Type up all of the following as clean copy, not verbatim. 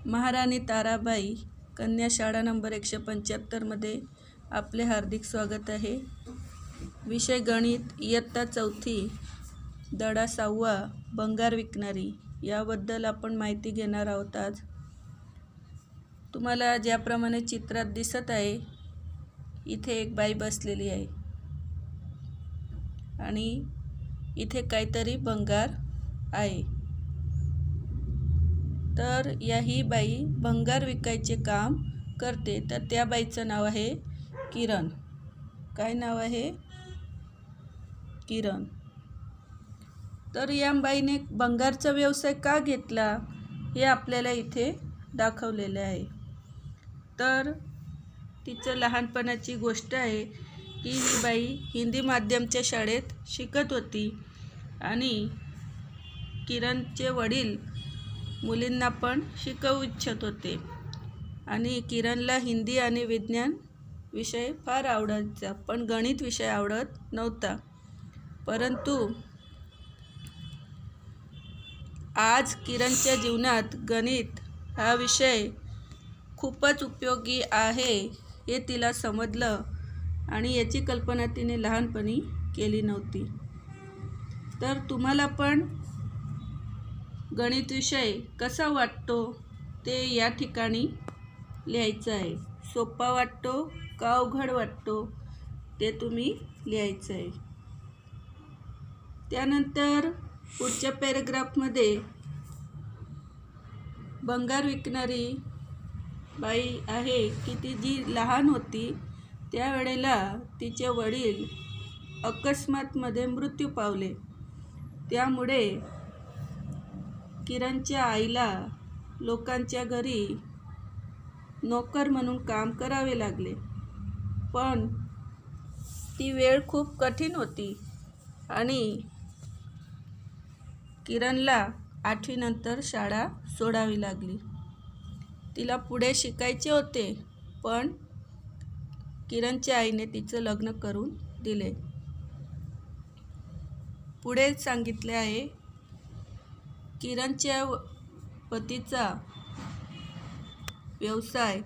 महाराणी ताराबाई कन्या शाळा नंबर 175 आपले हार्दिक स्वागत आहे। विषय गणित, इयत्ता 4, धडा 6, भंगार विकणारी याबद्दल आपण माहिती घेणार आहोत। आज तुम्हाला ज्याप्रमाणे चित्रात दिसत आहे, इथे एक बाई बसलेली आहे आणि इथे काहीतरी भंगार आहे। तर ही बाई भंगार विकायचे काम करते। तर त्या बाईचं नाव आहे किरण। काय नाव आहे? किरण। तर या बाईने भंगारचा व्यवसाय का घेतला हे आपल्याला इथे दाखवलेले आहे। तर तिचं लहानपणाची गोष्ट आहे की ही बाई हिंदी माध्यमच्या शाळेत शिकत होती आणि किरणचे वडील मुलींना पण शिकवू इच्छित होते आणि किरणला हिंदी आणि विज्ञान विषय फार आवडायचा, पण गणित विषय आवडत नव्हता। परंतु आज किरणच्या जीवनात गणित हा विषय खूपच उपयोगी आहे हे तिला समजलं आणि याची कल्पना तिने लहानपणी केली नव्हती। तर तुम्हाला पण गणित विषय कसा वाटतो ते या ठिकाणी लिहायचं आहे। सोपा वाटतो का अवघड वाटतो ते तुम्ही लिहायचं आहे। त्यानंतर पुढच्या पॅरेग्राफमध्ये भंगार विकणारी बाई आहे की ती जी लहान होती त्यावेळेला तिचे वडील अकस्मात मध्ये मृत्यू पावले। त्यामुळे किरणच्या आईला लोकांच्या घरी नोकर म्हणून काम करावे लागले, पण ती वेळ खूप कठीण होती आणि किरणला 8वी नंतर शाळा सोडावी लागली। तिला पुढे शिकायचे होते, पण किरणच्या आईने तिचं लग्न करून दिले। पुढे सांगितले आहे किरणच्या पतीचा व्यवसाय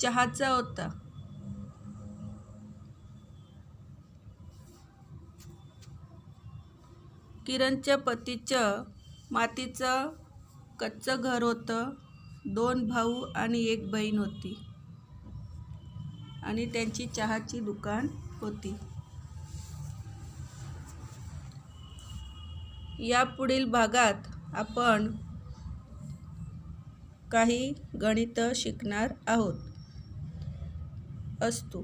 चहाचा होता। किरणच्या पतीचं मातीचं कच्चं घर होतं। 2 भाऊ आणि 1 बहीण होती आणि त्यांची चहाची दुकान होती। या पुढील भागात आपण काही गणित शिकणार आहोत। अस्तु।